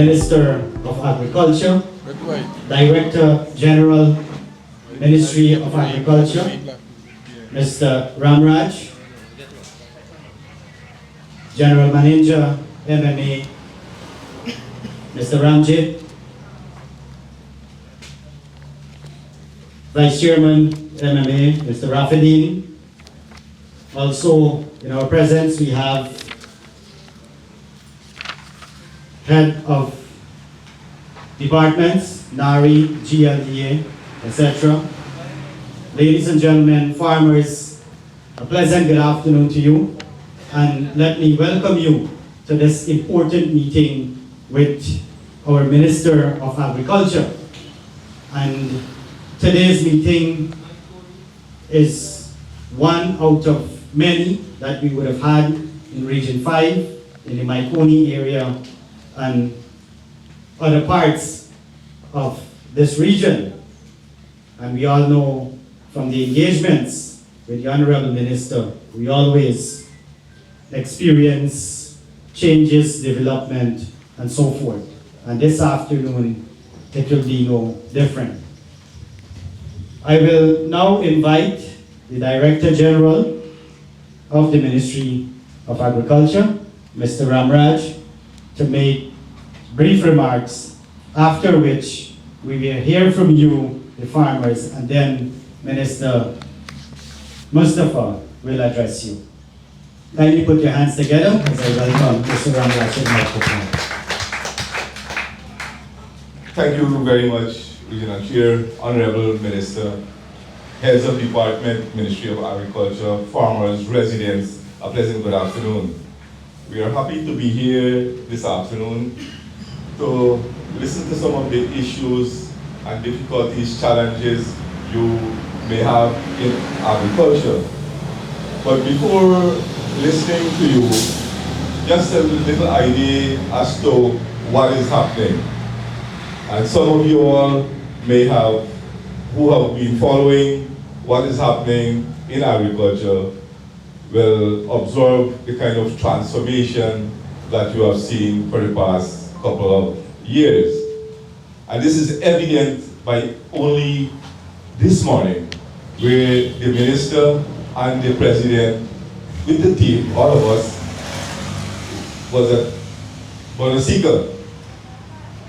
Minister of Agriculture, Director General, Ministry of Agriculture, Mr. Ramraj, General Manager, MMA, Mr. Ramjit, Vice Chairman, MMA, Mr. Rafidin. Also, in our presence, we have Head of Departments, NARI, GLDA, etc. Ladies and gentlemen, farmers, a pleasant good afternoon to you. And let me welcome you to this important meeting with our Minister of Agriculture. And today's meeting is one out of many that we would have had in Region 5, in the Mahaicony area, and other parts of this region. And we all know from the engagements with the Honorable Minister, we always experience changes, development, and so forth. And this afternoon, it will be no different. I will now invite the Director General of the Ministry of Agriculture, Mr. Ramraj, to make brief remarks, after which we will hear from you, the farmers, and then Minister Mustapha will address you. Kindly put your hands together as I welcome Mr. Ramraj to the microphone. Thank you very much, Regional Chair, Honorable Minister, Heads of Department, Ministry of Agriculture, farmers, residents, a pleasant good afternoon. We are happy to be here this afternoon to listen to some of the issues and difficulties, challenges you may have in agriculture. But before listening to you, just a little idea as to what is happening. And some of you all may have, who have been following what is happening in agriculture, will observe the kind of transformation that you have seen for the past couple of years. And this is evident by only this morning, where the Minister and the President, with the team, all of us, was at Bonasika,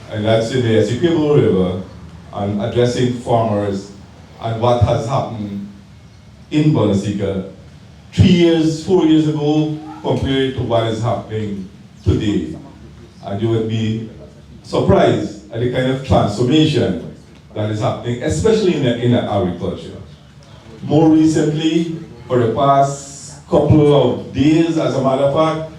and that's in the Essequibo River, and addressing farmers and what has happened in Bonasika 3 years, 4 years ago, compared to what is happening today. And you would be surprised at the kind of transformation that is happening, especially in agriculture. More recently, for the past couple of days, as a matter of fact,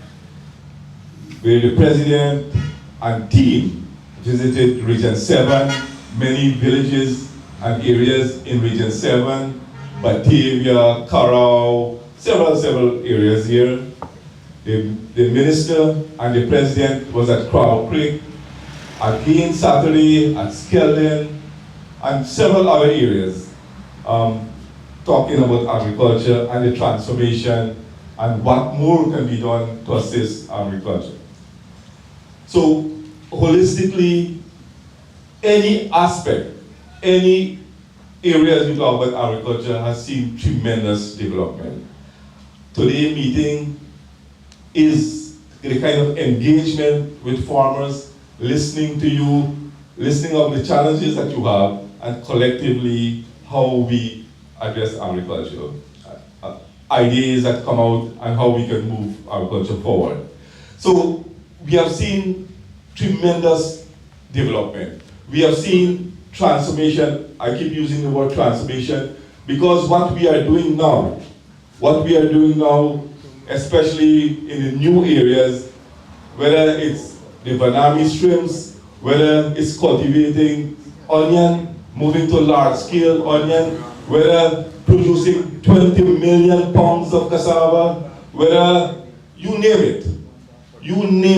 where the President and team visited Region 7, many villages and areas in Region 7, Batavia, Carao, several areas here. The Minister and the President was at Crowell Creek, again Saturday at Skeldon, and several other areas, talking about agriculture and the transformation and what more can be done to assist agriculture. So, holistically, any aspect, any areas we talk about agriculture has seen tremendous development. Today's meeting is the kind of engagement with farmers, listening to you, listening of the challenges that you have, and collectively how we address agriculture, ideas that come out and how we can move agriculture forward. So we have seen tremendous development. We have seen transformation. I keep using the word transformation because what we are doing now, especially in the new areas, whether it's the Vanami streams, whether it's cultivating onion, moving to large scale onion, whether producing 20 million pounds of cassava, whether you name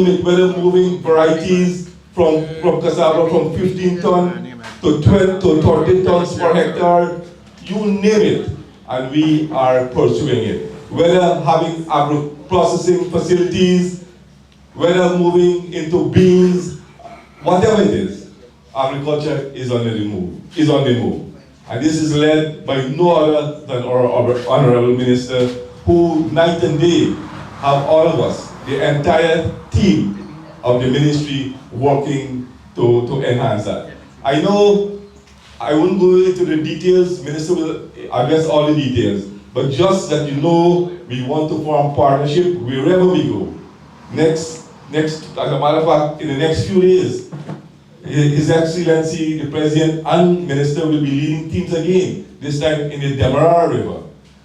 it, whether moving varieties from cassava from 15 tons to 20 to 30 tons per hectare, you name it, and we are pursuing it. Whether having agro-processing facilities, whether moving into beans, whatever it is, agriculture is on the move, is on the move. And this is led by no other than our Honorable Minister, who night and day have all of us, the entire team of the ministry, working to enhance that. I know I won't go into the details, Minister will address all the details, but just that you know we want to form partnership wherever we go. Next, as a matter of fact, in the next few days, His Excellency, the President and Minister will be leading teams again, this time in the Demerara River.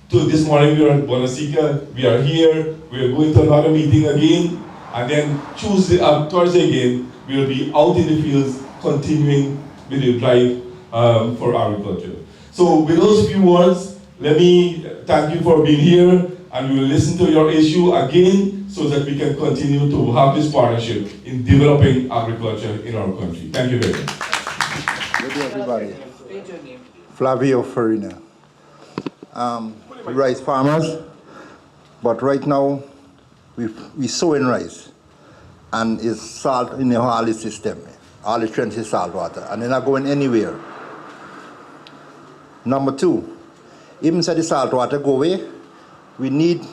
So this morning we are at Bonasika, we are here, we are going to another meeting again, and then Thursday again, we will be out in the fields continuing with the drive for agriculture. So with those few words, let me thank you for being here, and we will listen to your issue again so that we can continue to have this partnership in developing agriculture in our country. Thank you very much. Good day, everybody. Flavio Farina. Rice farmers, but right now we sowing rice, and it's salt in the all the system. All the trench is salt water, and they're not going anywhere. Number two, even so the salt water go away, we need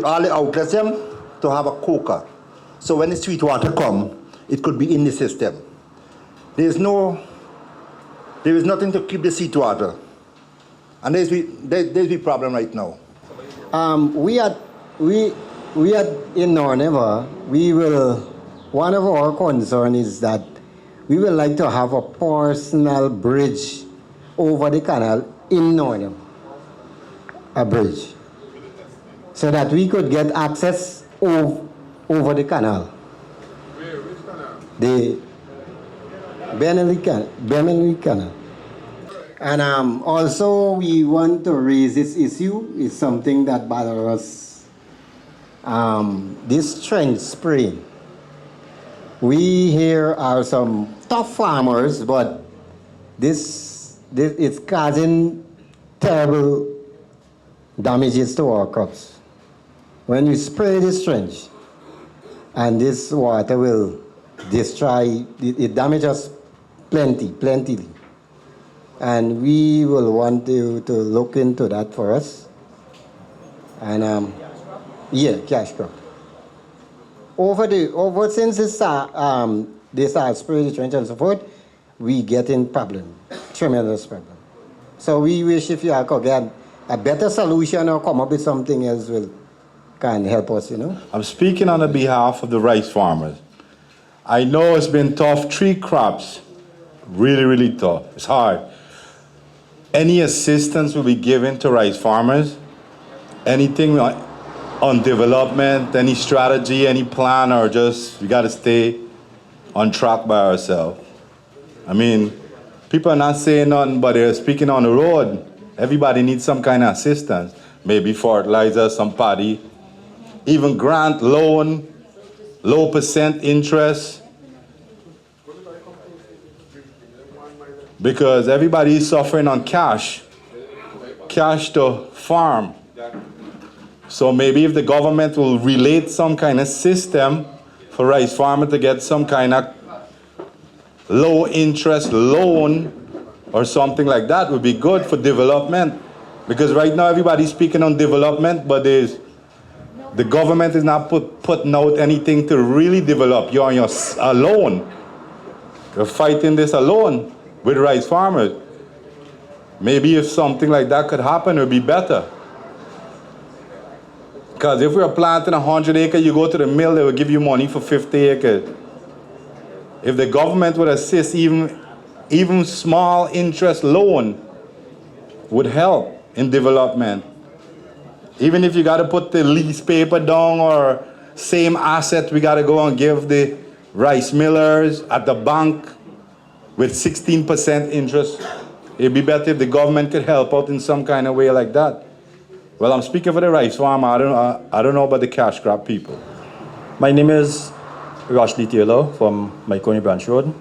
all the outlets them to have a coker. So when the sweet water come, it could be in the system. There is nothing to keep the sweet water. And there's the problem right now. We are in Norneva, one of our concerns is that we would like to have a personal bridge over the canal in Norneva, a bridge, so that we could get access over the canal. Which canal? The Benelli Canal. And also we want to raise this issue. It's something that bothers us. This trench spraying. We here are some tough farmers, but this it's causing terrible damages to our crops. When you spray this trench, and this water will destroy, it damages plenty. And we will want you to look into that for us. And cash crop. Since this spray the trench and so forth, we get in problem, tremendous problem. So we wish if you could get a better solution or come up with something else can help us, I'm speaking on the behalf of the rice farmers. I know it's been tough, 3 crops, really tough, it's hard. Any assistance will be given to rice farmers, anything on development, any strategy, any plan, or just we got to stay on track by ourselves. I mean, people are not saying nothing, but they're speaking on the road. Everybody needs some kind of assistance, maybe fertilizer, some paddy, even grant, loan, low % interest. Because everybody is suffering on cash to farm. So maybe if the government will relate some kind of system for rice farmer to get some kind of low interest loan or something like that would be good for development. Because right now everybody's speaking on development, but the government is not putting out anything to really develop. You're on your alone. You're fighting this alone with rice farmers. Maybe if something like that could happen, it would be better. Because if we're planting 100 acres, you go to the mill, they will give you money for 50 acres. If the government would assist, even small interest loan would help in development. Even if you got to put the lease paper down or same asset, we got to go and give the rice millers at the bank with 16% interest. It'd be better if the government could help out in some kind of way like that. Well, I'm speaking for the rice farmer. I don't know about the cash crop people. My name is Rashley Taylor from Mahaicony Branch Road.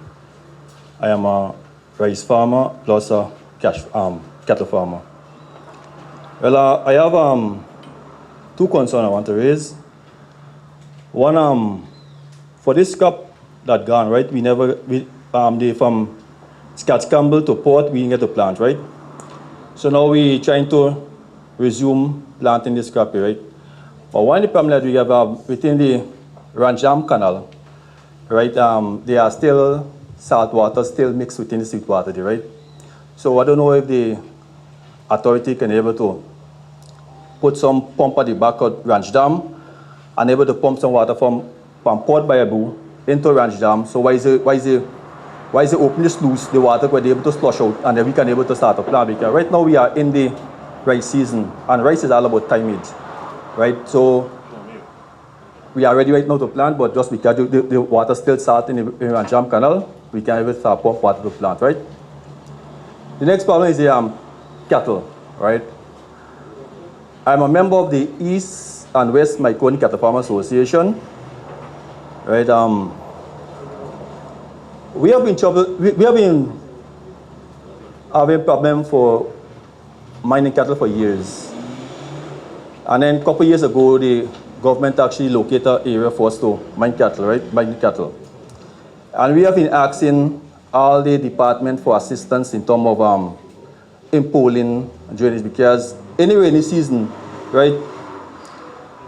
I am a rice farmer plus a cattle farmer. Well, I have 2 concerns I want to raise. One, for this crop, that gone, right? They from Campbell to Port, we didn't get to plant, right? So now we trying to resume planting this crop, right? But one of the problem that we have within the Ranjam Canal, right? There are still salt water still mixed within the sweet water, right? So I don't know if the authority can able to put some pump at the back of Ranch Dam and able to pump some water from Port Bayabu into Ranch Dam. So why is it open the sluice, the water could be able to flush out, and then we can able to start to plant? Because right now we are in the rice season, and rice is all about timing, right? So we are ready right now to plant, but just because the water still salt in the Ranch Dam Canal, we can able to start pump water to plant, right? The next problem is the cattle, right? I'm a member of the East and West Mahaicony Cattle Farmer Association, right? We have been having problem for mining cattle for years, and then a couple years ago, the government actually located an area for us to mine cattle, right? Mine cattle, and we have been asking all the department for assistance in terms of impolling drainage, because any rainy season, right,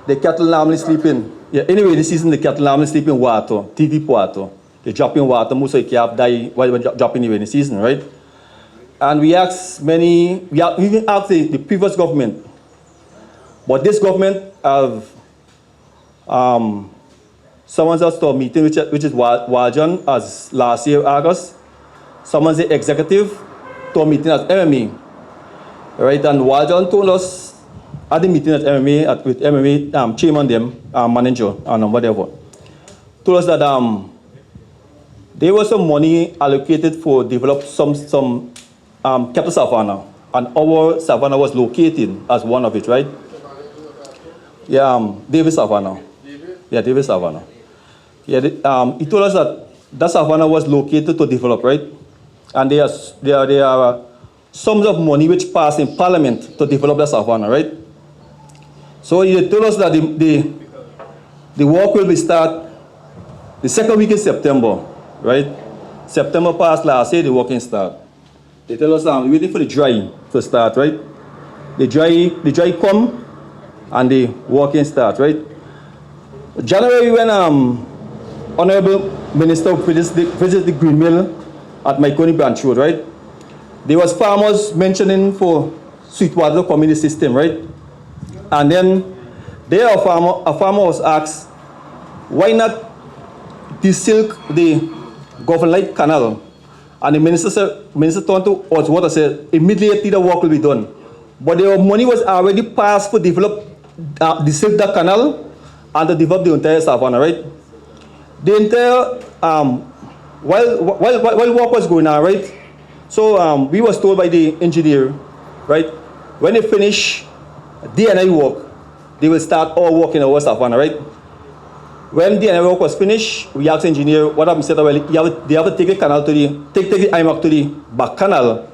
the cattle normally sleep in. Yeah, any rainy season, the cattle normally sleep in water, deep water. They drop in water, most of the calf die while dropping in the rainy season, right? And we even asked the previous government, but this government have summoned us to a meeting, which is Waljan, as last year, August. Summoned the executive to a meeting at MMA, right? And Waljan told us at the meeting at MMA, with MMA chairman, manager, and whatever, told us that there was some money allocated for develop some cattle savanna, and our savanna was located as one of it, right? Yeah, David Savanna. Yeah, David Savanna. Yeah, he told us that savanna was located to develop, right? And there are sums of money which passed in Parliament to develop the savanna, right? So he told us that the work will be start the second week in September, right? September passed last year, the working start. They tell us we're waiting for the dry to start, right? The dry come and the working start, right? January, when Honorable Minister visited the green mill at Mahaicony Branch Road, right? There was farmers mentioning for sweet water to come in the system, right? And then there a farmer was asked, why not desilk the Government Canal? And the minister turned to us what I said, immediately the work will be done. But the money was already passed for develop desilk the canal and to develop the entire savanna, right? The entire while work was going on, right? So we was told by the engineer, right, when they finish D&I work, they will start our work in our savanna, right? When the work was finished, we asked the engineer what happened. He said, well, they have to take the canal to take the IMAC to the back canal,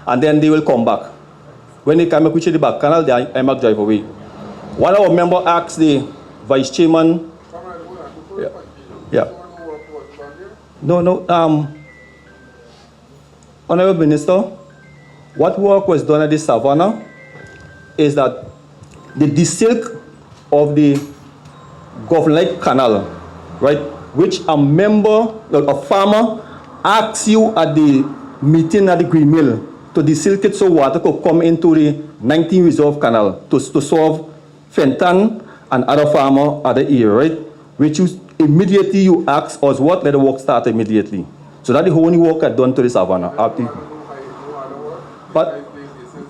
and then they will come back. When they come back, which is the back canal, the IMAC drive away. One of our members asked the vice chairman. Yeah. No. Honorable Minister, what work was done at the savanna is that the desilk of the Government Canal, right, which a farmer asks you at the meeting at the green mill to desilk it so water could come into the 19 Reserve Canal to serve Fenton and other farmer at the area, right? Which immediately you ask us what, let the work start immediately. So that the only work I done to the savanna. But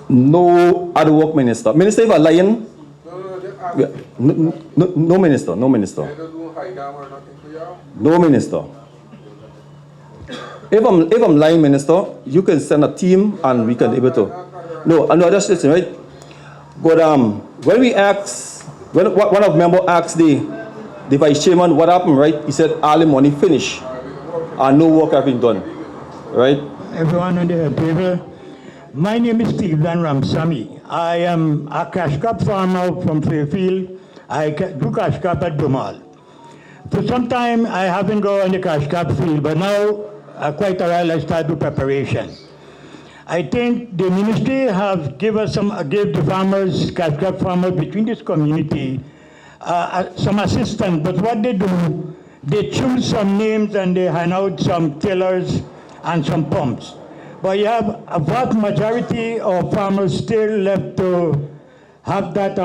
no other work, Minister. Minister, if a lion. No, Minister. No, Minister. If I'm lying, Minister, you can send a team and we can able to. No, just listen, right? But when we asked, when one of members asked the vice chairman what happened, right? He said all the money finished and no work have been done, right? Everyone on the table. My name is Stephen Ramsamy. I am a cash crop farmer from Fairfield. I do cash crop at Dumal. For some time, I haven't gone on the cash crop field, but now, quite a while, I started with preparation. I think the ministry have give the farmers, cash crop farmers between this community, some assistance. But what they do, they choose some names and they hand out some tillers and some pumps. But you have a vast majority of farmers still left to have that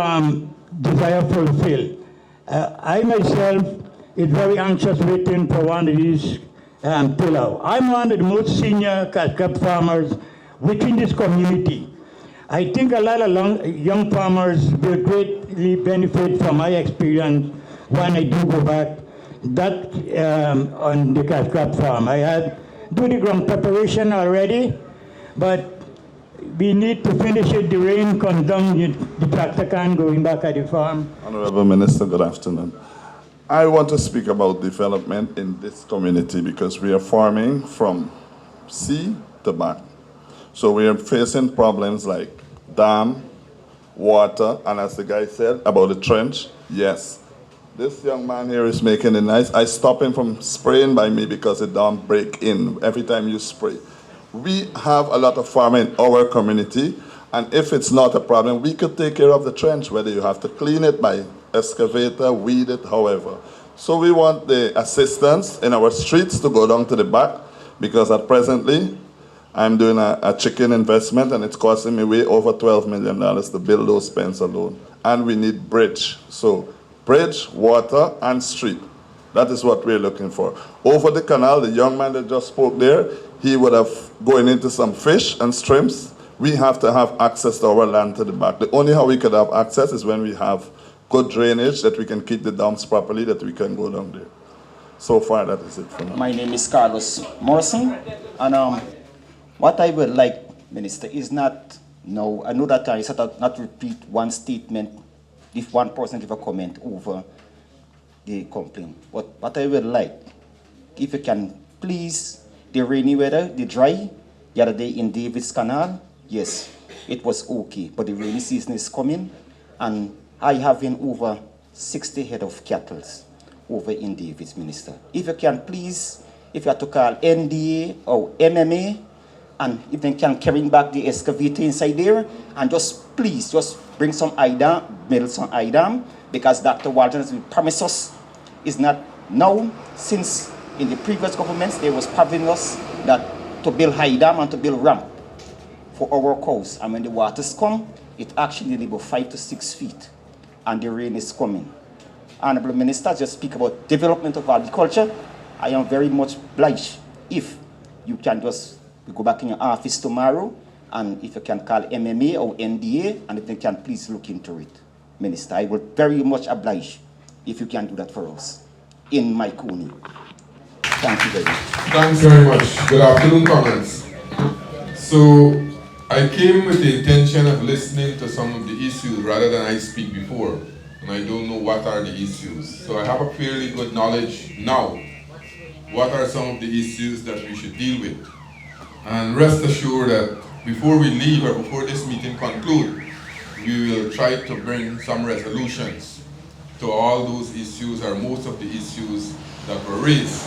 desire fulfilled. I myself is very anxious waiting for one of these tiller. I'm one of the most senior cash crop farmers within this community. I think a lot of young farmers will greatly benefit from my experience when I do go back on the cash crop farm. I had do the ground preparation already, but we need to finish it. The rain comes down, the tractor can going back at the farm. Honorable Minister, good afternoon. I want to speak about development in this community because we are farming from sea to back. So we are facing problems like dam, water, and as the guy said about the trench, yes. This young man here is making it nice. I stop him from spraying by me because it don't break in every time you spray. We have a lot of farming in our community, and if it's not a problem, we could take care of the trench, whether you have to clean it by excavator, weed it, however. So we want the assistance in our streets to go down to the back, because at presently, I'm doing a chicken investment, and it's costing me way over $12 million to build those pens alone. And we need bridge. So bridge, water, and street. That is what we're looking for. Over the canal, the young man that just spoke there, he would have going into some fish and shrimps. We have to have access to our land to the back. The only how we could have access is when we have good drainage, that we can keep the dams properly, that we can go down there. So far, that is it for now. My name is Carlos Morrison, and what I would like, Minister, is not, no, I know that I said not repeat one statement if one person give a comment over the complaint. But what I would like, if you can please, the rainy weather, the dry, the other day in Davis Canal, yes, it was okay, but the rainy season is coming, and I have in over 60 head of cattle over in Davis, Minister. If you can please, if you have to call NDA or MMA, and if they can carry back the excavator inside there, and just please, just bring some IDAM, build some IDAM, because Dr. Walton has promised us, is not now, since in the previous governments, they was promising us that to build IDAM and to build ramp for our cows. And when the waters come, it actually needs about 5 to 6 feet, and the rain is coming. Honorable Minister, just speak about development of agriculture. I am very much obliged if you can just go back in your office tomorrow, and if you can call MMA or NDA, and if they can please look into it. Minister, I will very much oblige if you can do that for us in Mahaicony. Thank you very much. Thanks very much. Good afternoon, comrades. So I came with the intention of listening to some of the issues rather than I speak before, and I don't know what are the issues. So I have a fairly good knowledge now. What are some of the issues that we should deal with? And rest assured that before we leave or before this meeting concludes, we will try to bring some resolutions to all those issues or most of the issues that were raised.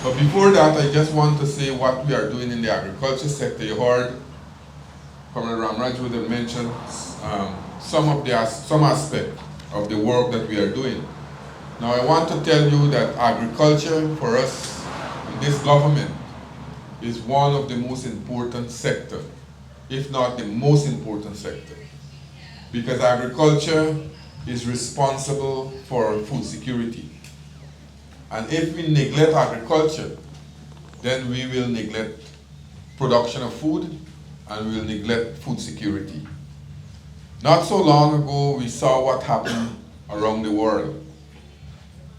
But before that, I just want to say what we are doing in the agriculture sector. You heard Comrade Ramraj would have mentioned some aspect of the work that we are doing. Now I want to tell you that agriculture for us in this government is one of the most important sectors, if not the most important sector. Because agriculture is responsible for food security. And if we neglect agriculture, then we will neglect production of food and we will neglect food security. Not so long ago, we saw what happened around the world.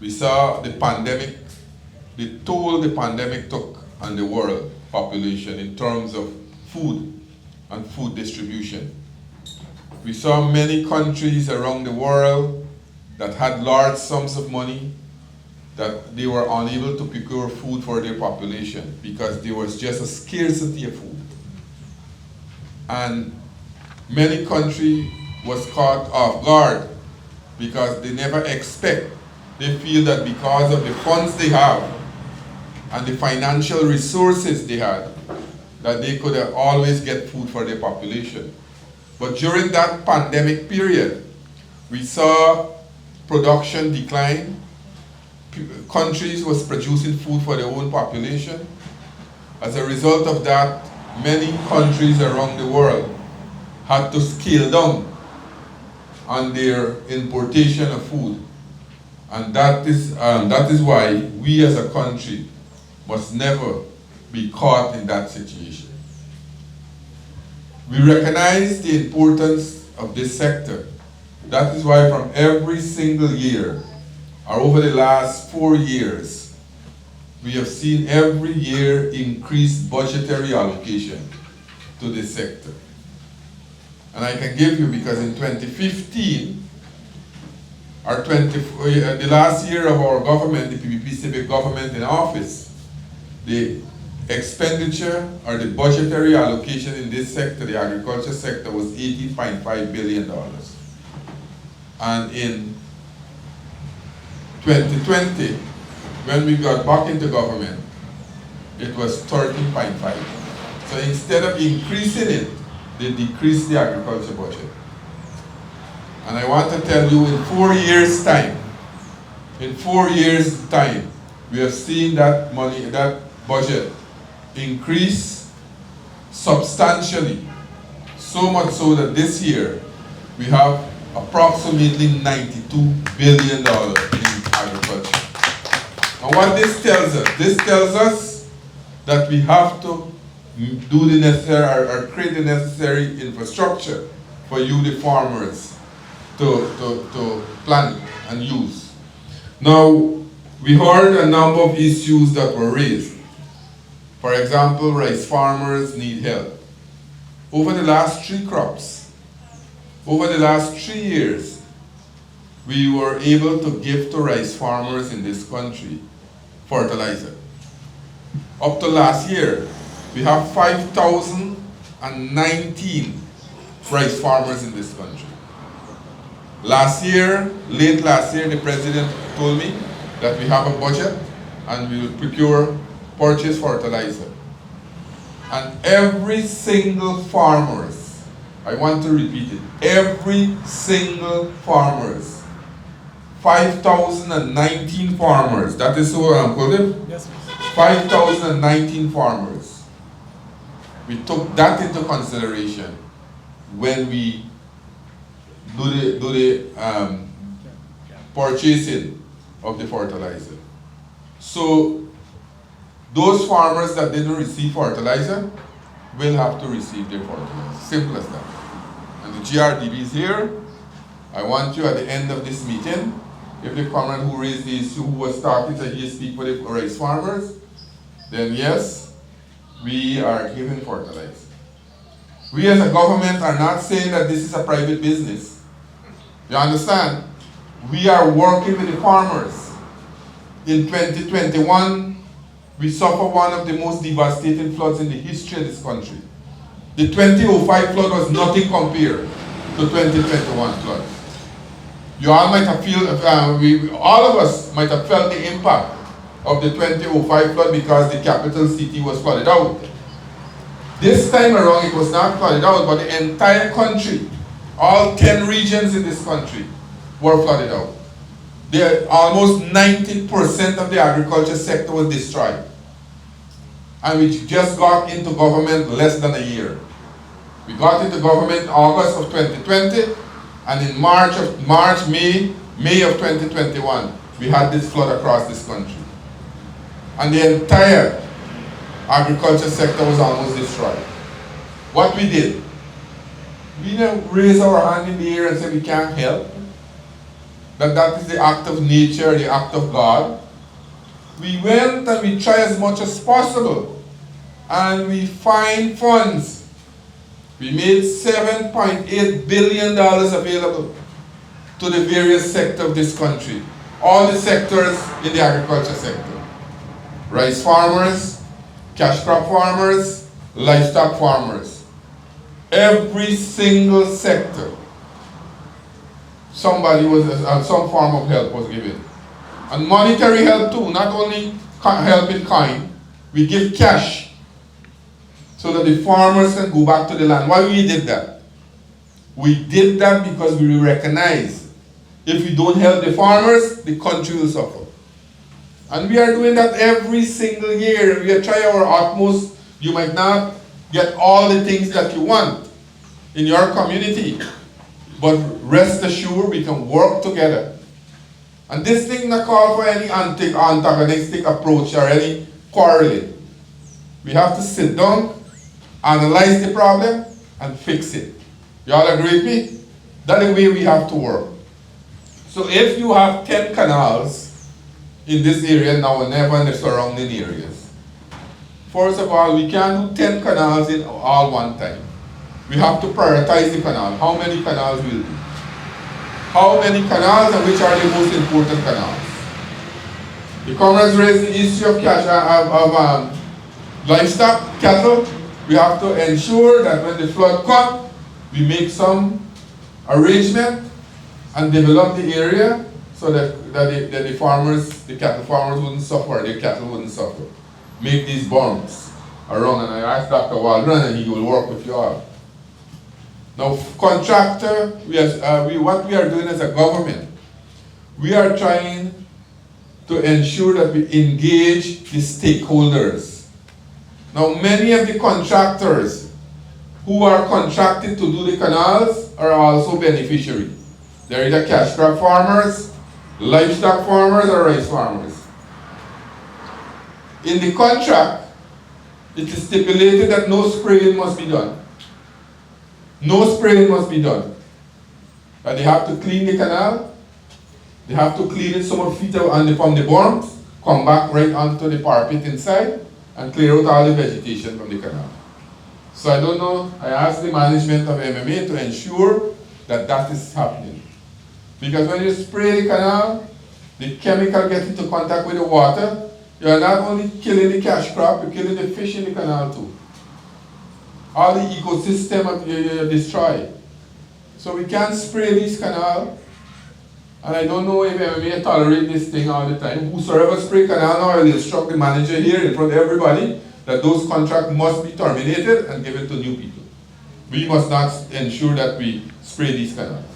We saw the pandemic, the toll the pandemic took on the world population in terms of food and food distribution. We saw many countries around the world that had large sums of money that they were unable to procure food for their population because there was just a scarcity of food. And many countries was caught off guard because they never expect they feel that because of the funds they have and the financial resources they had, that they could always get food for their population. But during that pandemic period, we saw production decline. Countries was producing food for their own population. As a result of that, many countries around the world had to scale down on their importation of food. And that is why we as a country must never be caught in that situation. We recognize the importance of this sector. That is why from every single year, or over the last 4 years, we have seen every year increased budgetary allocation to this sector. And I can give you, because in 2015, the last year of our government, the PPP civic government in office, the expenditure or the budgetary allocation in this sector, the agriculture sector, was $18.5 billion. And in 2020, when we got back into government, it was 13.5. So instead of increasing it, they decreased the agriculture budget. And I want to tell you, in 4 years' time, we have seen that money, that budget increase substantially. So much so that this year, we have approximately $92 billion in agriculture. And what this tells us? This tells us that we have to do the necessary, or create the necessary infrastructure for you, the farmers, to plant and use. Now, we heard a number of issues that were raised. For example, rice farmers need help. Over the last 3 crops, over the last 3 years, we were able to give to rice farmers in this country fertilizer. Up to last year, we have 5,019 rice farmers in this country. Last year, late last year, the president told me that we have a budget and we will purchase fertilizer. And every single farmers, I want to repeat it, every single farmers, 5,019 farmers, that is who I'm quoting? Yes, 5,019 farmers. We took that into consideration when we do the purchasing of the fertilizer. So those farmers that didn't receive fertilizer will have to receive their fertilizer. Simple as that. And the GRDB is here. I want you at the end of this meeting, if the comrade who raised the issue, who was talking, to hear speak for the rice farmers, then yes, we are giving fertilizer. We as a government are not saying that this is a private business. You understand? We are working with the farmers. In 2021, we suffered one of the most devastating floods in the history of this country. The 2005 flood was nothing compared to 2021 flood. You all might have all of us might have felt the impact of the 2005 flood because the capital city was flooded out. This time around, it was not flooded out, but the entire country, all 10 regions in this country, were flooded out. Almost 90% of the agriculture sector was destroyed. And we just got into government less than a year. We got into government August of 2020, and in May of 2021, we had this flood across this country. And the entire agriculture sector was almost destroyed. What we did, we didn't raise our hand in the air and say we can't help. That is the act of nature, the act of God. We went and we tried as much as possible, and we find funds. We made $7.8 billion available to the various sectors of this country. All the sectors in the agriculture sector. Rice farmers, cash crop farmers, livestock farmers. Every single sector, some form of help was given. And monetary help too, not only help in kind, we give cash so that the farmers can go back to the land. Why we did that? We did that because we recognize if we don't help the farmers, the country will suffer. And we are doing that every single year. We are trying our utmost. You might not get all the things that you want in your community, but rest assured we can work together. And this thing not call for any antagonistic approach or any quarreling. We have to sit down, analyze the problem, and fix it. You all agree with me? That's the way we have to work. So if you have 10 canals in this area now and never in the surrounding areas, first of all, we can't do 10 canals in all one time. We have to prioritize the canal. How many canals will do? How many canals and which are the most important canals? The comrades raised the issue of livestock, cattle. We have to ensure that when the flood comes, we make some arrangement and develop the area so that the farmers, the cattle farmers wouldn't suffer, the cattle wouldn't suffer. Make these berms around, and I asked Dr. Waldron and he will work with you all. Now, contractor, what we are doing as a government, we are trying to ensure that we engage the stakeholders. Now, many of the contractors who are contracted to do the canals are also beneficiaries. They're either cash crop farmers, livestock farmers, or rice farmers. In the contract, it is stipulated that no spraying must be done. No spraying must be done. But they have to clean the canal, they have to clean it some feet from the berms, come back right onto the parapet inside, and clear out all the vegetation from the canal. So I don't know, I asked the management of MMA to ensure that that is happening. Because when you spray the canal, the chemical gets into contact with the water, you are not only killing the cash crop, you're killing the fish in the canal too. All the ecosystem you destroy. So we can't spray these canals, and I don't know if MMA tolerate this thing all the time. Whosoever spray canal now, I will instruct the manager here in front of everybody that those contracts must be terminated and given to new people. We must not ensure that we spray these canals.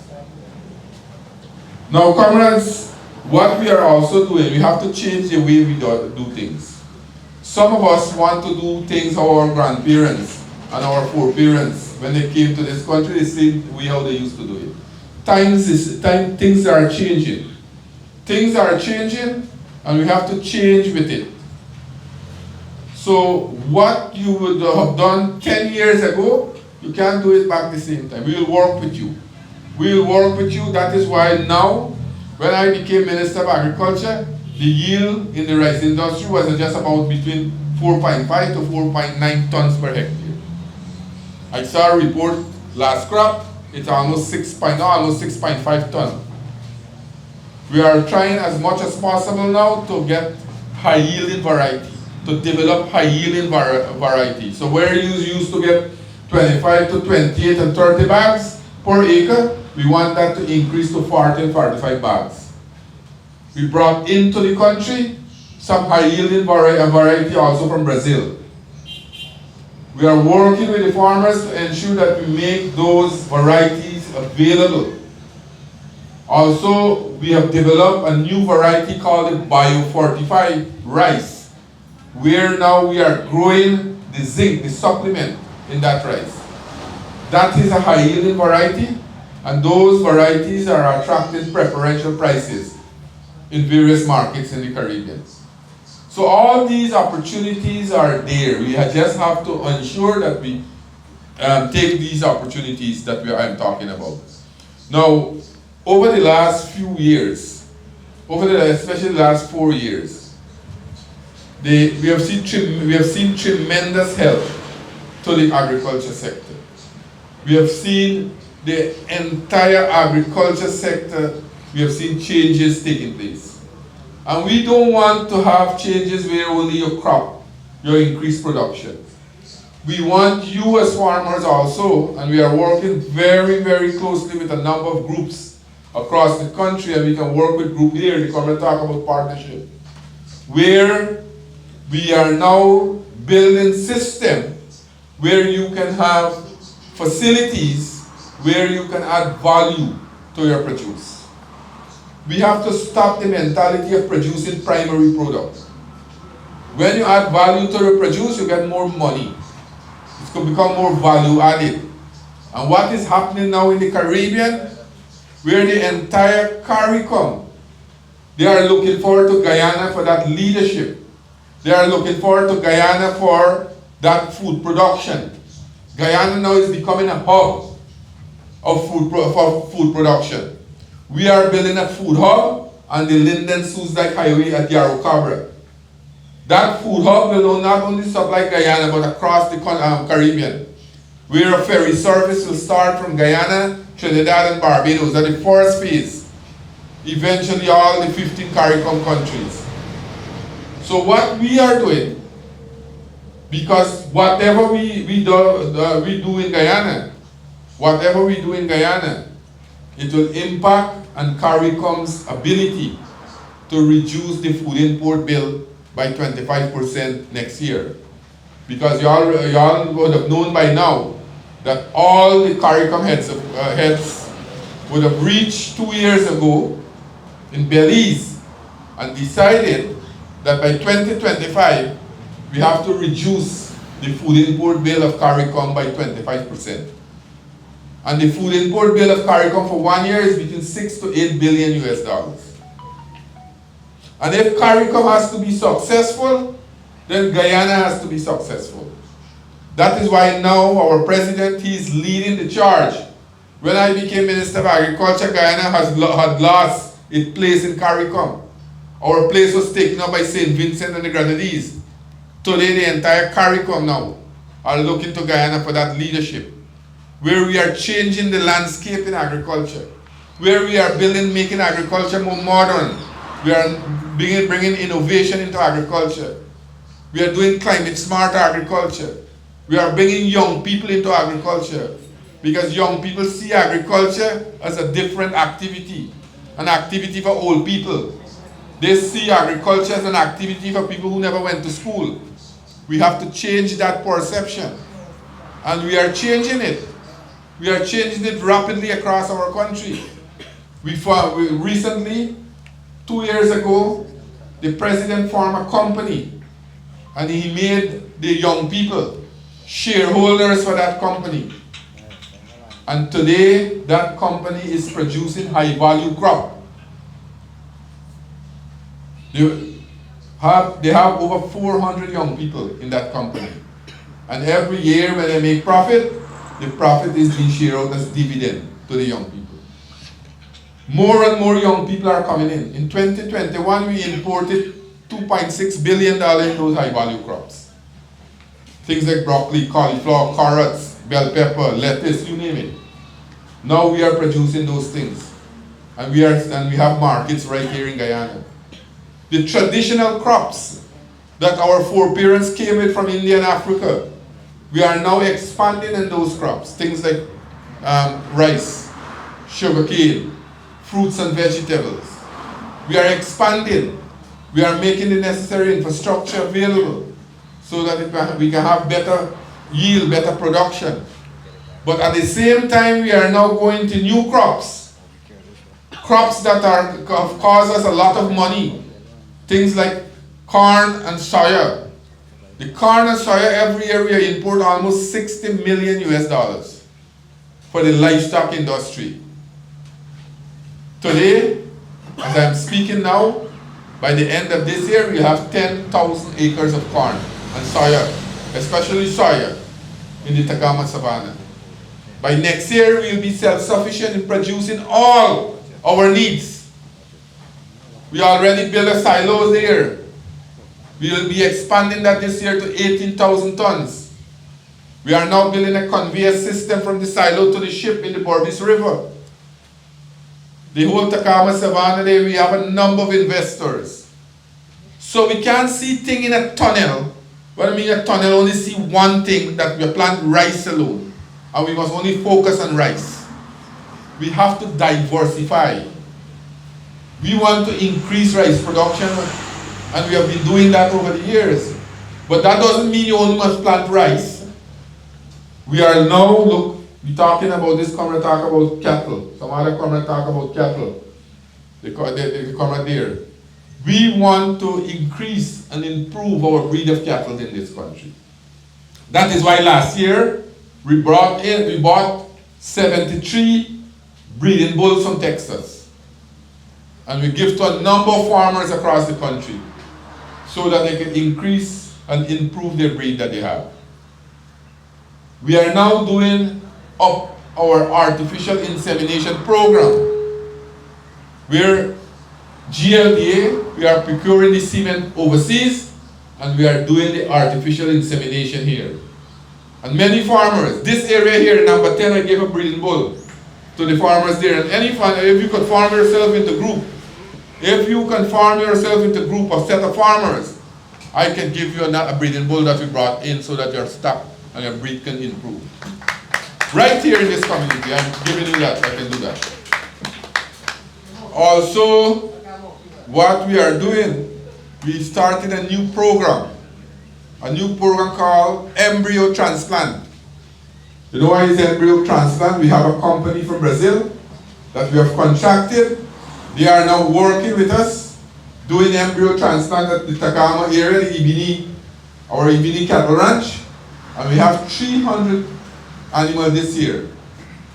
Now, comrades, what we are also doing, we have to change the way we do things. Some of us want to do things how our grandparents and our foreparents, when they came to this country, they see the way how they used to do it. Things are changing. Things are changing, and we have to change with it. So what you would have done 10 years ago, you can't do it back the same time. We will work with you. We will work with you. That is why now, when I became Minister of Agriculture, the yield in the rice industry was just about between 4.5 to 4.9 tons per hectare. I saw a report last crop, it's almost 6.5 tons. We are trying as much as possible now to get high yielding variety, to develop high yielding variety. So where you used to get 25 to 28 and 30 bags per acre, we want that to increase to 40 and 45 bags. We brought into the country some high yielding variety also from Brazil. We are working with the farmers to ensure that we make those varieties available. Also, we have developed a new variety called the biofortified rice, where now we are growing the zinc, the supplement in that rice. That is a high yielding variety, and those varieties are attracting preferential prices in various markets in the Caribbean. So all these opportunities are there. We just have to ensure that we take these opportunities that I'm talking about. Now, over the last few years, especially the last 4 years, we have seen tremendous help to the agriculture sector. We have seen the entire agriculture sector, we have seen changes taking place. And we don't want to have changes where only your crop, your increased production. We want you as farmers also, and we are working very, very closely with a number of groups across the country, and we can work with Group here to come and talk about partnership, where we are now building systems where you can have facilities where you can add value to your produce. We have to stop the mentality of producing primary products. When you add value to your produce, you get more money. It's going to become more value added. And what is happening now in the Caribbean, where the entire CARICOM, they are looking forward to Guyana for that leadership. They are looking forward to Guyana for that food production. Guyana now is becoming a hub of food production. We are building a food hub on the Linden-Suzdijk Highway at Yarrow Cabra. That food hub will not only supply Guyana but across the Caribbean, where a ferry service will start from Guyana, Trinidad and Barbados at the first phase, eventually all the 15 CARICOM countries. So what we are doing, because whatever we do in Guyana, it will impact on CARICOM's ability to reduce the food import bill by 25% next year. Because y'all would have known by now that all the CARICOM heads would have reached 2 years ago in Belize and decided that by 2025 we have to reduce the food import bill of CARICOM by 25%. And the food import bill of CARICOM for 1 year is between 6 to 8 billion US dollars. And if CARICOM has to be successful, then Guyana has to be successful. That is why now our president, he is leading the charge. When I became Minister of Agriculture, Guyana had lost its place in CARICOM. Our place was taken up by St. Vincent and the Grenadines. Today the entire CARICOM now are looking to Guyana for that leadership, where we are changing the landscape in agriculture, where we are making agriculture more modern. We are bringing innovation into agriculture. We are doing climate smart agriculture. We are bringing young people into agriculture, because young people see agriculture as a different activity, an activity for old people. They see agriculture as an activity for people who never went to school. We have to change that perception, and we are changing it. We are changing it rapidly across our country. We recently, 2 years ago, the president formed a company, and he made the young people shareholders for that company. And today, that company is producing high-value crop. They have over 400 young people in that company. And every year when they make profit, the profit is being shared out as dividend to the young people. More and more young people are coming in. In 2021, we imported $2.6 billion in those high-value crops. Things like broccoli, cauliflower, carrots, bell pepper, lettuce, you name it. Now we are producing those things. And we have markets right here in Guyana. The traditional crops that our foreparents came with from India and Africa, we are now expanding in those crops. Things like rice, sugarcane, fruits and vegetables. We are expanding. We are making the necessary infrastructure available so that we can have better yield, better production. But at the same time, we are now going to new crops. Crops that cause us a lot of money. Things like corn and soya. The corn and soya every year we import almost 60 million US dollars for the livestock industry. Today, as I'm speaking now, by the end of this year, we have 10,000 acres of corn and soya, especially soya, in the Takama Savannah. By next year, we'll be self-sufficient in producing all our needs. We already built a silo there. We will be expanding that this year to 18,000 tons. We are now building a conveyor system from the silo to the ship in the Borbis River. The whole Takama Savannah there, we have a number of investors. So we can't see things in a tunnel. When I mean a tunnel, only see one thing, that we plant rice alone. And we must only focus on rice. we have to diversify. We want to increase rice production, and we have been doing that over the years. But that doesn't mean you only must plant rice. We are now, look, we're talking about this comrade talk about cattle. Some other comrade talk about cattle. The comrade there. We want to increase and improve our breed of cattle in this country. That is why last year we bought 73 breeding bulls from Texas. And we give to a number of farmers across the country so that they can increase and improve their breed that they have. We are now doing up our artificial insemination program, where GLDA, we are procuring the semen overseas, and we are doing the artificial insemination here. And many farmers, this area here in number 10, I gave a breeding bull to the farmers there. And any farmer, if you could farm yourself into group, if you can farm yourself into a group of set of farmers, I can give you a breeding bull that we brought in so that your stock and your breed can improve. Right here in this community, I'm giving you that, I can do that. Also, what we are doing, we started a new program called embryo transplant. You know what is embryo transplant? We have a company from Brazil that we have contracted. They are now working with us, doing embryo transplant at the Takama area, the Ibini, our Ibini cattle ranch. And we have 300 animals this year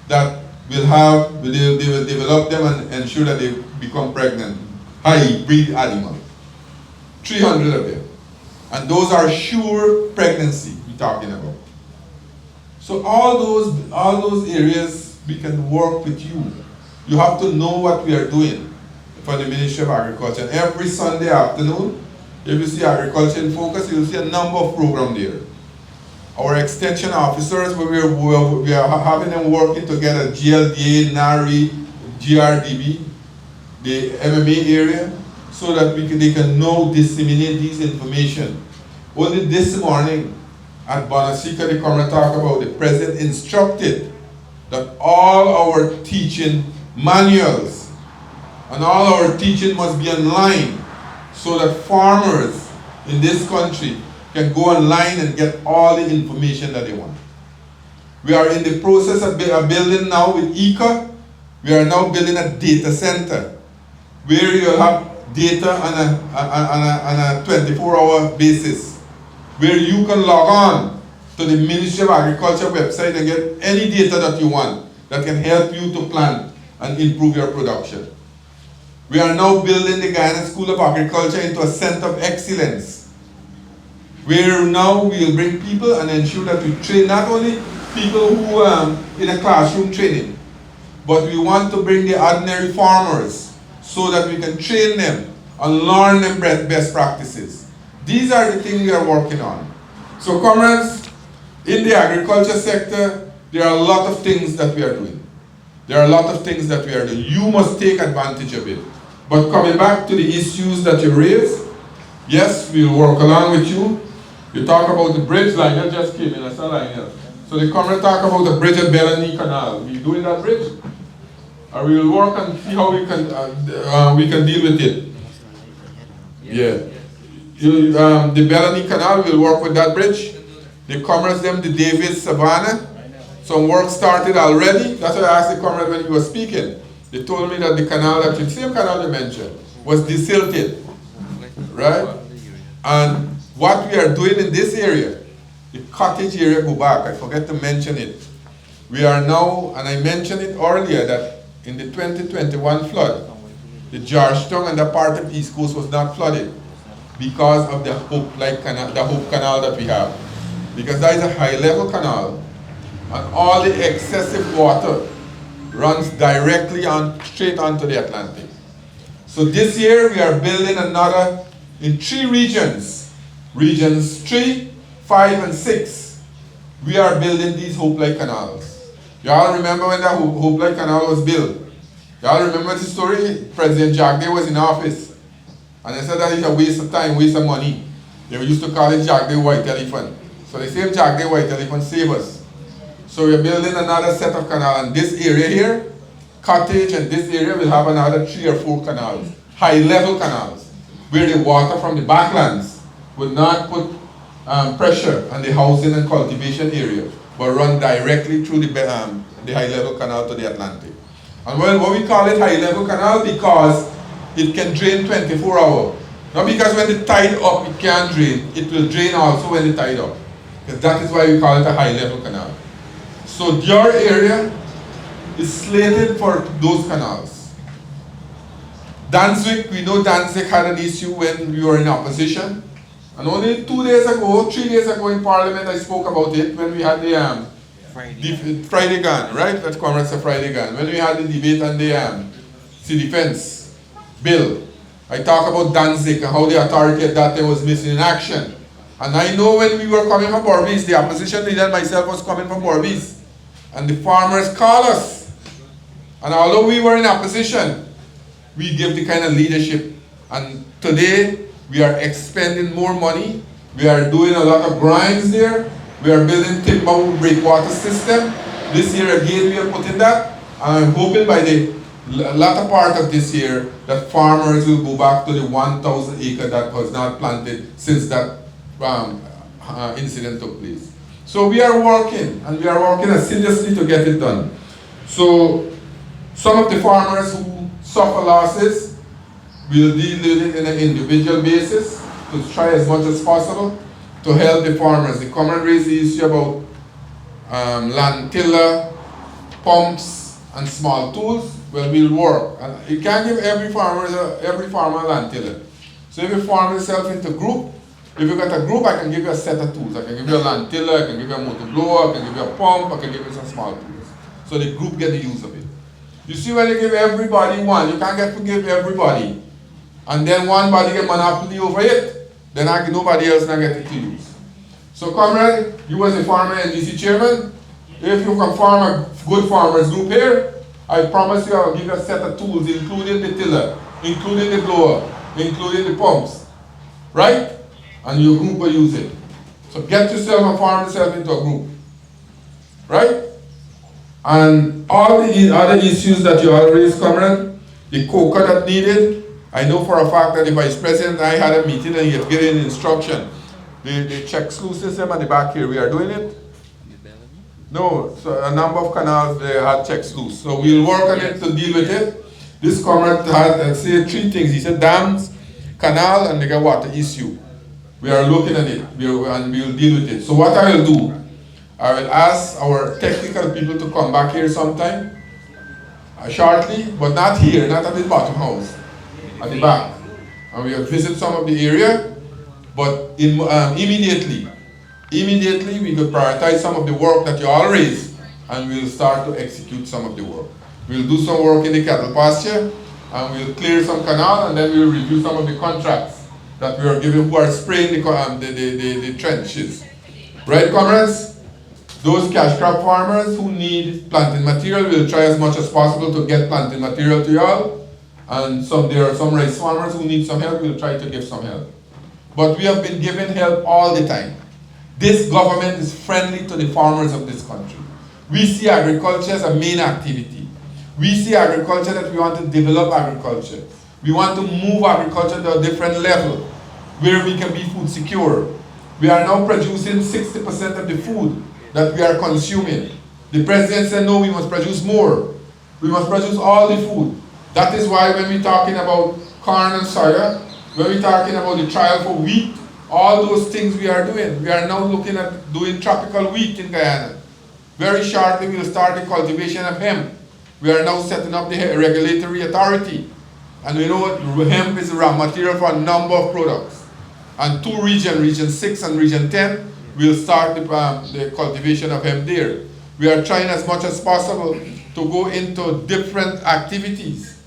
that they will develop them and ensure that they become pregnant. High breed animals. 300 of them. And those are sure pregnancy we're talking about. So all those areas we can work with you. You have to know what we are doing for the Ministry of Agriculture. And every Sunday afternoon, if you see Agriculture in Focus, you'll see a number of programs there. Our extension officers, we are having them working together, GLDA, NARI, GRDB, the MMA area, so that they can now disseminate this information. Only this morning at Bonasika, the comrade talked about, the president instructed that all our teaching manuals and all our teaching must be online so that farmers in this country can go online and get all the information that they want. We are in the process of building now with ICA. We are now building a data center where you'll have data on a 24-hour basis, where you can log on to the Ministry of Agriculture website and get any data that you want that can help you to plant and improve your production. We are now building the Guyana School of Agriculture into a center of excellence, where now we will bring people and ensure that we train not only people who in a classroom training, but we want to bring the ordinary farmers so that we can train them and learn them best practices. These are the things we are working on. So comrades, in the agriculture sector, there are a lot of things that we are doing. There are a lot of things that we are doing. You must take advantage of it. But coming back to the issues that you raised, yes, we'll work along with you. You talk about the bridge, Lionel just came in, I saw Lionel. So the comrade talk about the bridge at Bellany Canal. We doing that bridge? Or we will work and see how we can deal with it. Yeah. The Bellany Canal, we'll work with that bridge. The comrades them, the Davis Savannah. Some work started already. That's why I asked the comrade when he was speaking. They told me that the canal, the same canal you mentioned, was desilted. Right? And what we are doing in this area, the cottage area go back, I forget to mention it. We are now, and I mentioned it earlier, that in the 2021 flood, the Georgetown and the part of East Coast was not flooded because of the Hope Canal that we have. Because that is a high level canal, and all the excessive water runs directly straight onto the Atlantic. So this year we are building another in 3 regions. Regions 3, 5, and 6. We are building these Hope Light canals. Y'all remember when the Hope Light Canal was built? Y'all remember the story? President Jack Day was in office. And they said that it's a waste of time, waste of money. They used to call it Jack Day White Elephant. So the same Jack Day White Elephant saved us. So we're building another set of canal, and this area here, Cottage and this area will have another 3 or 4 canals, high-level canals, where the water from the backlands would not put pressure on the housing and cultivation area, but run directly through the high-level canal to the Atlantic. And what we call it high-level canal because it can drain 24 hours. Not because when the tide up it can't drain, it will drain also when the tide up. Because that is why we call it a high-level canal. So your area is slated for those canals. Danzig, we know Danzig had an issue when we were in opposition. And only 2 days ago, 3 days ago in Parliament, I spoke about it when we had the Friday gun, right? That's Comrade Friday gun. When we had the debate on the sea defense bill, I talked about Danzig and how the authority at that time was missing in action. And I know when we were coming from Borbis, the opposition leader and myself was coming from Borbis, and the farmers called us. And although we were in opposition, we give the kind of leadership. And today, we are expending more money. We are doing a lot of grinds there. We are building timber breakwater system. This year again, we are putting that. And I'm hoping by the latter part of this year that farmers will go back to the 1,000 acre that was not planted since that incident took place. So we are working, and we are working assiduously to get it done. So some of the farmers who suffer losses will deal with it in an individual basis to try as much as possible to help the farmers. The comrade raised the issue about land tiller, pumps, and small tools. Well, we'll work. And you can't give every farmer a land tiller. So if you farm yourself into group, if you got a group, I can give you a set of tools. I can give you a land tiller, I can give you a motor blower, I can give you a pump, I can give you some small tools. So the group get the use of it. You see, when you give everybody one, you can't get to give everybody. And then one body get monopoly over it, then nobody else not get it to use. So comrade, you as a farmer and DC chairman, if you can farm a good farmers group here, I promise you I'll give you a set of tools, including the tiller, including the blower, including the pumps. Right? And your group will use it. So get yourself and farm yourself into a group. Right? And all the other issues that you all raised, comrade, the coca that needed, I know for a fact that the Vice President and I had a meeting and he had given instruction. The check sluice system at the back here, we are doing it? No, so a number of canals they had check sluice. So we'll work on it to deal with it. This comrade had said 3 things. He said dams, canal, and the water issue. We are looking at it and we'll deal with it. So what I will do, I will ask our technical people to come back here sometime, shortly, but not here, not at the bottom house, at the back. And we will visit some of the area, but immediately we could prioritize some of the work that you all raised, and we'll start to execute some of the work. We'll do some work in the cattle pasture, and we'll clear some canal, and then we'll review some of the contracts that we are giving who are spraying the trenches. Right, comrades? Those cash crop farmers who need planting material, we'll try as much as possible to get planting material to y'all. And there are some rice farmers who need some help, we'll try to give some help. But we have been giving help all the time. This government is friendly to the farmers of this country. We see agriculture as a main activity. We see agriculture that we want to develop agriculture. We want to move agriculture to a different level where we can be food secure. We are now producing 60% of the food that we are consuming. The president said, no, we must produce more. We must produce all the food. That is why when we're talking about corn and soya, when we're talking about the trial for wheat, all those things we are doing. We are now looking at doing tropical wheat in Guyana. Very shortly we will start the cultivation of hemp. We are now setting up the regulatory authority. And we know hemp is the raw material for a number of products. And 2 regions, Region 6 and Region 10, we'll start the cultivation of hemp there. We are trying as much as possible to go into different activities.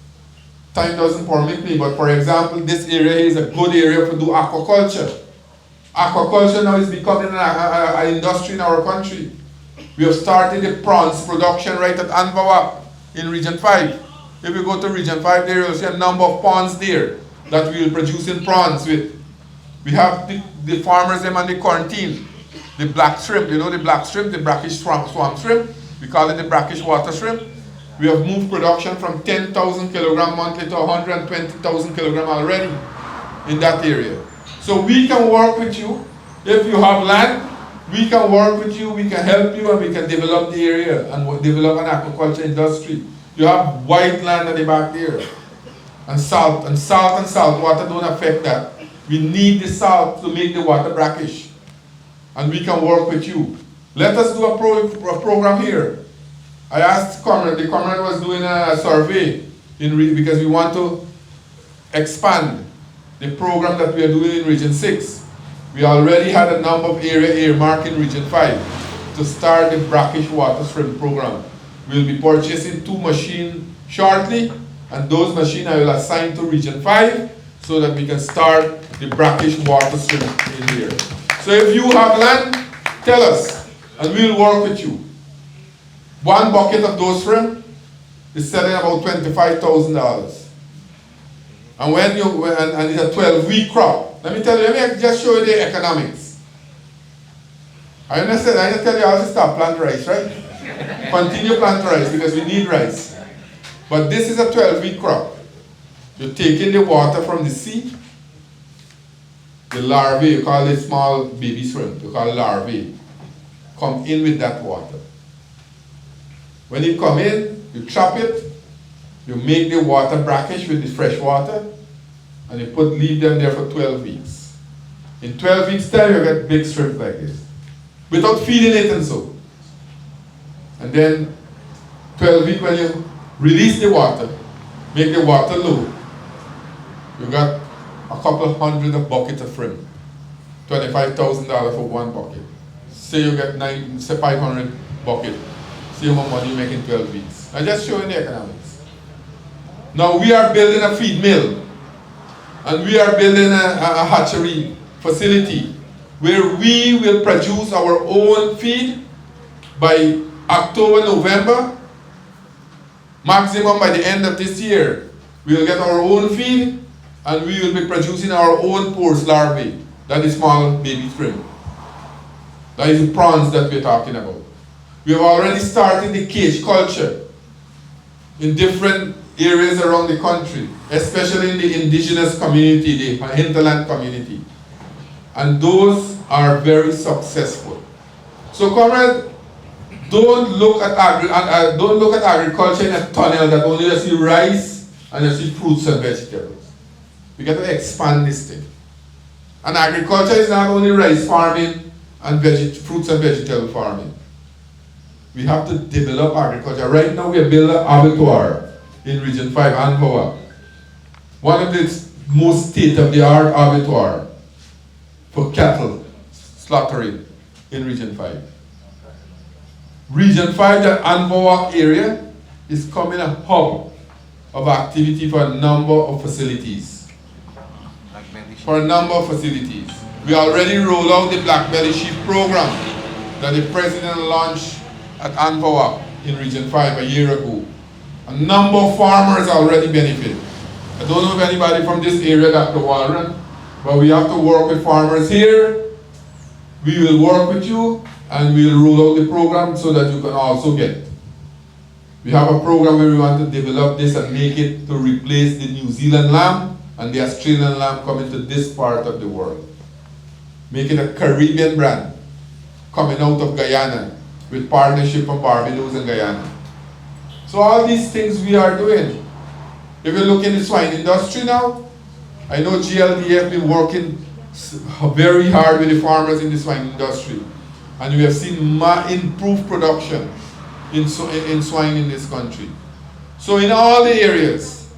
Time doesn't permit me, but for example, this area is a good area to do aquaculture. Aquaculture now is becoming an industry in our country. We have started the prawns production right at Anbawak in Region 5. If you go to Region 5 there, you'll see a number of ponds there that we will produce in prawns with. We have the farmers them on the quarantine. The black shrimp, you know the black shrimp, the brackish swamp shrimp. We call it the brackish water shrimp. We have moved production from 10,000 kilogram monthly to 120,000 kilogram already in that area. So we can work with you. If you have land, we can work with you, we can help you, and we can develop the area and develop an aquaculture industry. You have white land at the back there. And salt water don't affect that. We need the salt to make the water brackish. And we can work with you. Let us do a program here. I asked Comrade, the Comrade was doing a survey because we want to expand the program that we are doing in Region 6. We already had a number of area earmarked in Region 5 to start the brackish water shrimp program. We'll be purchasing 2 machines shortly, and those machines I will assign to Region 5 so that we can start the brackish water shrimp in here. So if you have land, tell us, and we'll work with you. 1 bucket of those shrimp is selling about $25,000. And when you and it's a 12-week crop. Let me just show you the economics. I understand. I just tell you how to stop plant rice, right? Continue plant rice because we need rice. But this is a 12-week crop. You're taking the water from the sea. The larvae, you call it small baby shrimp, you call it larvae, come in with that water. When it come in, you chop it, you make the water brackish with the fresh water, and you leave them there for 12 weeks. In 12 weeks time, you get big shrimp like this, without feeding it and so. And then 12 weeks when you release the water, make the water low, you got a couple of hundred of buckets of shrimp, $25,000 for 1 bucket. Say you get 500 buckets. See how much money you make in 12 weeks. I just showing the economics. Now we are building a feed mill, and we are building a hatchery facility where we will produce our own feed by October, November. Maximum by the end of this year, we will get our own feed, and we will be producing our own porous larvae. That is small baby shrimp. That is the prawns that we're talking about. We have already started the cage culture in different areas around the country, especially in the indigenous community, the hinterland community. And those are very successful. So, comrade, don't look at agriculture in a tunnel that only you see rice and you see fruits and vegetables. We got to expand this thing. And agriculture is not only rice farming and fruits and vegetable farming. We have to develop agriculture. Right now we are building an abattoir in Region 5, Anvoa. One of the most state-of-the-art abattoir for cattle slaughtering in Region 5. Region 5, the Anvoa area, is becoming a hub of activity for a number of facilities. We already rolled out the black belly sheep program that the president launched at Anvoa in Region 5 a year ago. A number of farmers already benefit. I don't know if anybody from this area, Dr. Warren, but we have to work with farmers here. We will work with you, and we will roll out the program so that you can also get. We have a program where we want to develop this and make it to replace the New Zealand lamb and the Australian lamb coming to this part of the world. Make it a Caribbean brand coming out of Guyana with partnership from Barbados and Guyana. So all these things we are doing. If you look in the swine industry now, I know GLDF been working very hard with the farmers in the swine industry, and we have seen improved production in swine in this country. So in all the areas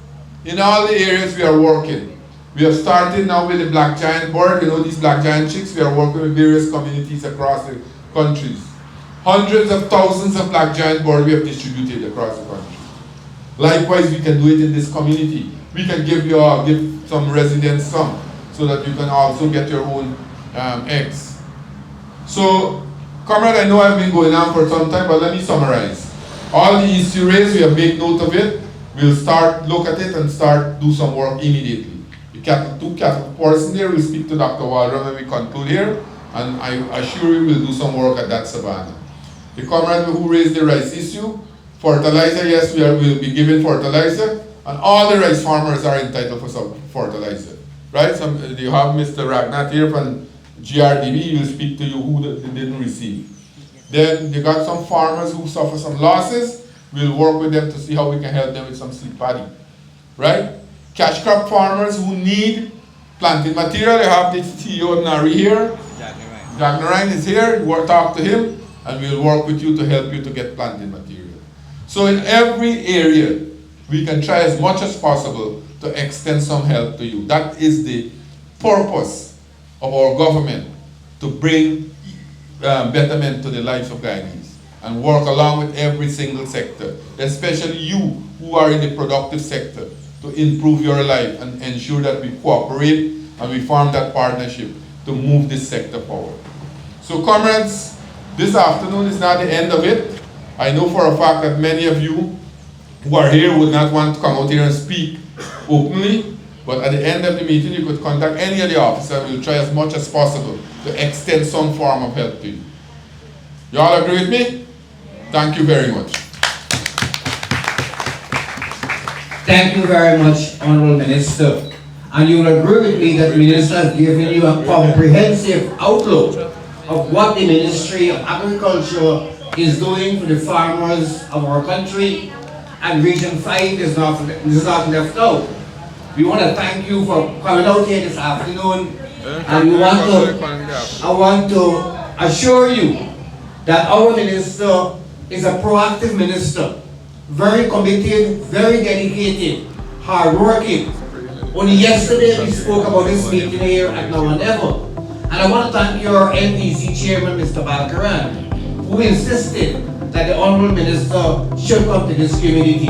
we are working. We have started now with the black giant bird. You know these black giant chicks. We are working with various communities across the countries. Hundreds of thousands of black giant birds we have distributed across the country. Likewise, we can do it in this community. We can give some residents some, so that you can also get your own eggs. So, comrade, I know I've been going on for some time, but let me summarize. All the issues raised, we have made note of it. We'll look at it and do some work immediately. The 2 cattle person there, we'll speak to Dr. Waldron when we conclude here, and I assure you we'll do some work at that savannah. The comrade who raised the rice issue, Fertilizer, yes, we'll be giving fertilizer, and all the rice farmers are entitled for some fertilizer, right? You have Mr. Ragnat here from GRDB, he'll speak to you who they didn't receive. Then you got some farmers who suffer some losses. We'll work with them to see how we can help them with some seed paddy, right? Cash crop farmers who need planting material, you have the CEO Nari here. Jack Narayan is here, we'll talk to him, and we'll work with you to help you to get planting material. So in every area, we can try as much as possible to extend some help to you. That is the purpose of our government, to bring betterment to the lives of Guyanese and work along with every single sector, especially you who are in the productive sector, to improve your life and ensure that we cooperate and we form that partnership to move this sector forward. So comrades, this afternoon is not the end of it. I know for a fact that many of you who are here would not want to come out here and speak openly, but at the end of the meeting you could contact any of the officers. We'll try as much as possible to extend some form of help to you. You all agree with me? Thank you very much. Thank you very much, Honorable Minister. And you will agree with me that the Minister has given you a comprehensive outlook of what the Ministry of Agriculture is doing for the farmers of our country, and Region 5 is not left out. We want to thank you for coming out here this afternoon, and I want to assure you that our Minister is a proactive Minister, very committed, very dedicated, hard-working. Only yesterday we spoke about this meeting here at Now and Ever. And I want to thank your NEC Chairman, Mr. Balkaran, who insisted that the Honorable Minister should come to this community.